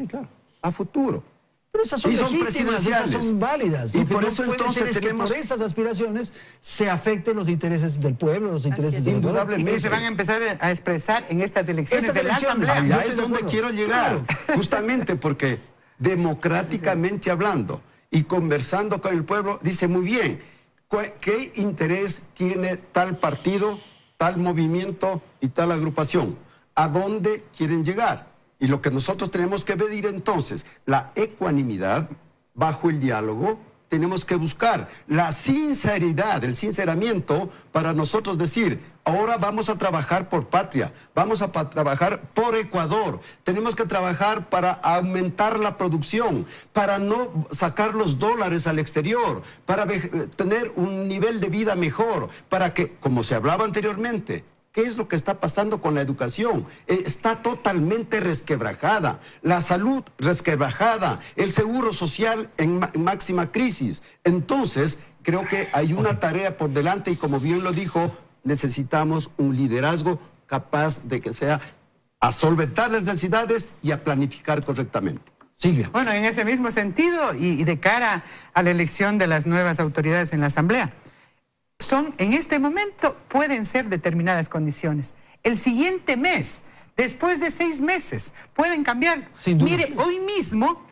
a futuro. Pero esas son legítimas, esas son válidas. Y por eso entonces tenemos... que por esas aspiraciones se afecten los intereses del pueblo, los intereses del pueblo. Y que se van a empezar a expresar en estas elecciones de la Asamblea. Allá es donde quiero llegar. Justamente porque democráticamente hablando y conversando con el pueblo, dice muy bien, ¿qué interés tiene tal partido, tal movimiento y tal agrupación? ¿A dónde quieren llegar? Y lo que nosotros tenemos que pedir entonces, la ecuanimidad bajo el diálogo, tenemos que buscar la sinceridad, el sinceramiento para nosotros decir, ahora vamos a trabajar por patria, vamos a trabajar por Ecuador, tenemos que trabajar para aumentar la producción, para no sacar los dólares al exterior, para tener un nivel de vida mejor, para que, como se hablaba anteriormente, ¿qué es lo que está pasando con la educación? Está totalmente resquebrajada. La salud resquebrajada. El seguro social en máxima crisis. Entonces, creo que hay una tarea por delante y como bien lo dijo, necesitamos un liderazgo capaz de que sea a solventar las necesidades y a planificar correctamente. Silvia. Bueno, en ese mismo sentido y de cara a la elección de las nuevas autoridades en la Asamblea, en este momento pueden ser determinadas condiciones. El siguiente mes, después de 6 meses, pueden cambiar. Sin duda. Mire, hoy mismo,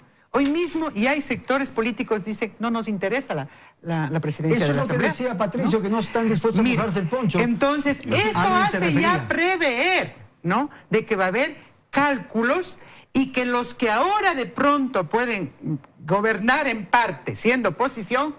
y hay sectores políticos que dicen, no nos interesa la presidencia eso de la Asamblea. Eso es lo que decía Patricio, ¿no? Que no están dispuestos a mojarse el poncho. Entonces, eso hace ya prever, ¿no?, de que va a haber cálculos y que los que ahora de pronto pueden gobernar en parte, siendo oposición,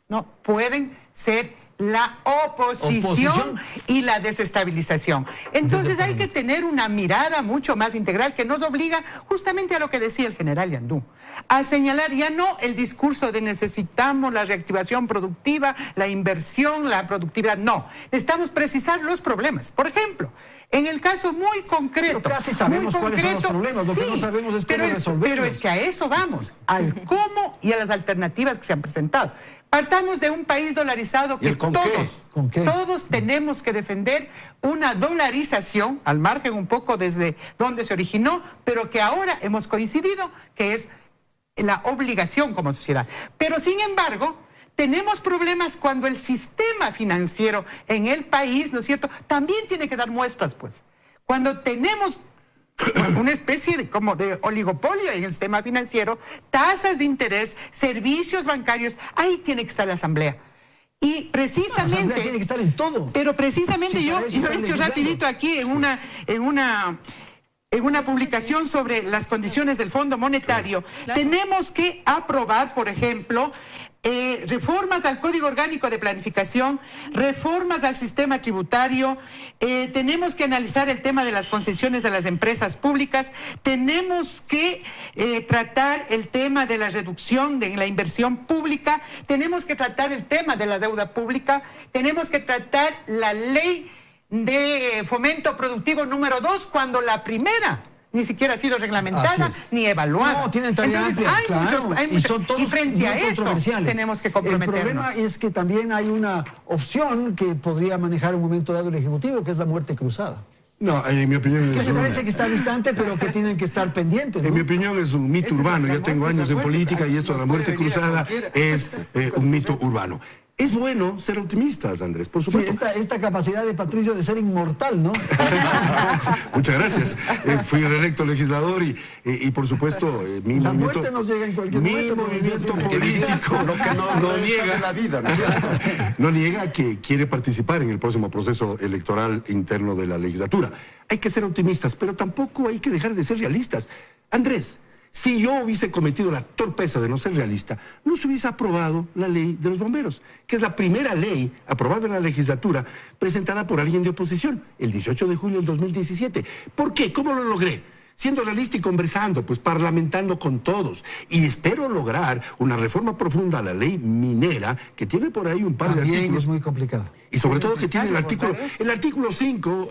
no pueden ser la oposición y la desestabilización. Entonces hay que tener una mirada mucho más integral que nos obliga justamente a lo que decía el general Yandú, a señalar ya no el discurso de necesitamos la reactivación productiva, la inversión, la productividad, no. Necesitamos precisar los problemas. Por ejemplo, en el caso muy concreto... Pero casi sabemos cuáles son los problemas, lo que no sabemos es cómo resolverlos. Pero es que a eso vamos, al cómo y a las alternativas que se han presentado. Partamos de un país dolarizado que todos tenemos que defender una dolarización, al margen un poco desde donde se originó, pero que ahora hemos coincidido que es la obligación como sociedad. Pero sin embargo, tenemos problemas cuando el sistema financiero en el país, ¿no es cierto?, también tiene que dar muestras, pues. Cuando tenemos una especie de oligopolio en el sistema financiero, tasas de interés, servicios bancarios, ahí tiene que estar la Asamblea. Y precisamente... La Asamblea tiene que estar en todo. Pero precisamente yo lo he hecho rapidito aquí en una publicación sobre las condiciones del Fondo Monetario. Claro. Tenemos que aprobar, por ejemplo, reformas al Código Orgánico de Planificación, reformas al sistema tributario, tenemos que analizar el tema de las concesiones de las empresas públicas, tenemos que tratar el tema de la reducción de la inversión pública, tenemos que tratar el tema de la deuda pública, tenemos que tratar la ley de fomento productivo número 2 cuando la primera ni siquiera ha sido reglamentada ni evaluada. No, tienen tarea amplia, y son todos, y frente a eso tenemos que comprometernos. El problema es que también hay una opción que podría manejar en un momento dado el Ejecutivo, que es la muerte cruzada. No, en mi opinión que me parece que está distante, pero que tienen que estar pendientes, ¿no? En mi opinión es un mito urbano. Yo tengo años en política y esto de la muerte cruzada es un mito urbano. Es bueno ser optimistas, Andrés, por supuesto. Sí, esta capacidad de Patricio de ser inmortal, ¿no? Muchas gracias. Fui reelecto legislador y por supuesto, mi la muerte nos llega en cualquier momento. Mi movimiento político lo que no niega de la vida, ¿no? No niega que quiere participar en el próximo proceso electoral interno de la legislatura. Hay que ser optimistas, pero tampoco hay que dejar de ser realistas. Andrés, Si yo hubiese cometido la torpeza de no ser realista, no se hubiese aprobado la ley de los bomberos, que es la primera ley aprobada en la legislatura presentada por alguien de oposición, el 18 de julio del 2017. ¿Por qué? ¿Cómo lo logré? Siendo realista y conversando, pues parlamentando con todos. Y espero lograr una reforma profunda a la ley minera, que tiene por ahí un par de artículos. También es muy complicado. Y sobre todo que tiene el artículo 5,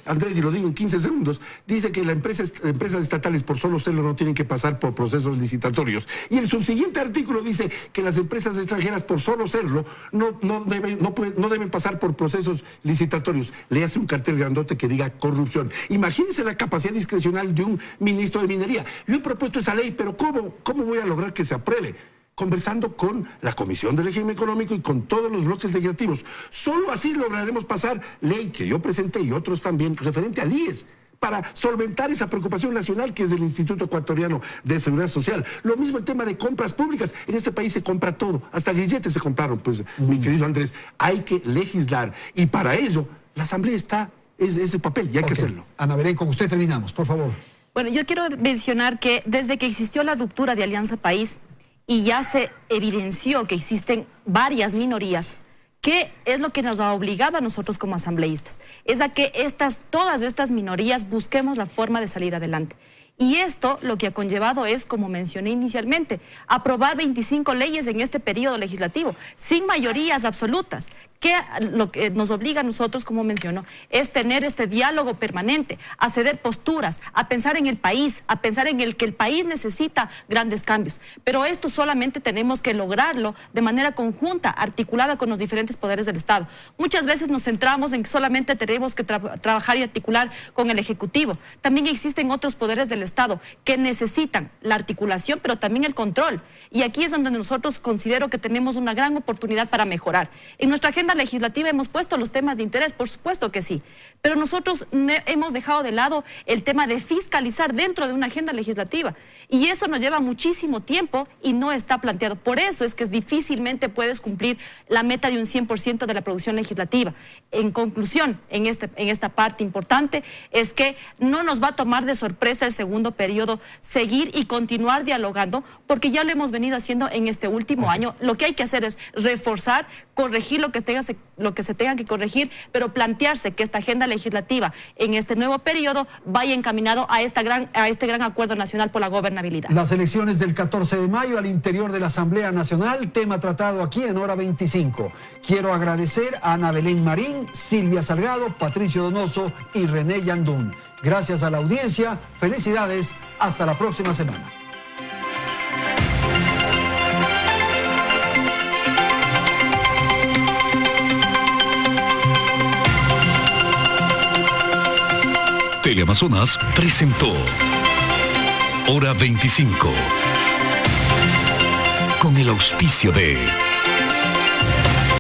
Andrés, y lo digo en 15 segundos, dice que las empresas estatales por solo serlo no tienen que pasar por procesos licitatorios. Y el subsiguiente artículo dice que las empresas extranjeras por solo serlo no deben pasar por procesos licitatorios. Le hace un cartel grandote que diga corrupción. Imagínense la capacidad discrecional de un ministro de Minería. Yo he propuesto esa ley, pero ¿cómo voy a lograr que se apruebe? Conversando con la Comisión de Régimen Económico y con todos los bloques legislativos. Solo así lograremos pasar ley que yo presenté y otros también, referente al IES, para solventar esa preocupación nacional que es del Instituto Ecuatoriano de Seguridad Social. Lo mismo el tema de compras públicas. En este país se compra todo, hasta grilletes se compraron, pues, mi querido Andrés. Hay que legislar y para ello la Asamblea es ese papel y hay que hacerlo. Ana Belén, con usted terminamos, por favor. Bueno, yo quiero mencionar que desde que existió la ruptura de Alianza País, y ya se evidenció que existen varias minorías, ¿qué es lo que nos ha obligado a nosotros como asambleístas? Es a que todas estas minorías busquemos la forma de salir adelante. Y esto lo que ha conllevado es, como mencioné inicialmente, aprobar 25 leyes en este periodo legislativo, sin mayorías absolutas, que lo que nos obliga a nosotros, como menciono, es tener este diálogo permanente, a ceder posturas, a pensar en el país, a pensar en que el país necesita grandes cambios. Pero esto solamente tenemos que lograrlo de manera conjunta, articulada con los diferentes poderes del Estado. Muchas veces nos centramos en que solamente tenemos que trabajar y articular con el Ejecutivo. También existen otros poderes del Estado que necesitan la articulación, pero también el control. Y aquí es donde nosotros considero que tenemos una gran oportunidad para mejorar. En nuestra agenda legislativa hemos puesto los temas de interés, por supuesto que sí, pero nosotros hemos dejado de lado el tema de fiscalizar dentro de una agenda legislativa y eso nos lleva muchísimo tiempo y no está planteado. Por eso es que difícilmente puedes cumplir la meta de un 100% de la producción legislativa. En conclusión, en esta parte importante es que no nos va a tomar de sorpresa el segundo periodo seguir y continuar dialogando, porque ya lo hemos venido haciendo en este último año. Lo que hay que hacer es reforzar, corregir lo que se tenga que corregir, pero plantearse que esta agenda legislativa en este nuevo periodo vaya encaminado a este gran acuerdo nacional por la gobernabilidad. Las elecciones del 14 de mayo al interior de la Asamblea Nacional, tema tratado aquí en Hora 25. Quiero agradecer a Ana Belén Marín, Silvia Salgado, Patricio Donoso y René Yandún. Gracias a la audiencia, felicidades, hasta la próxima semana. Teleamazonas presentó Hora 25 con el auspicio de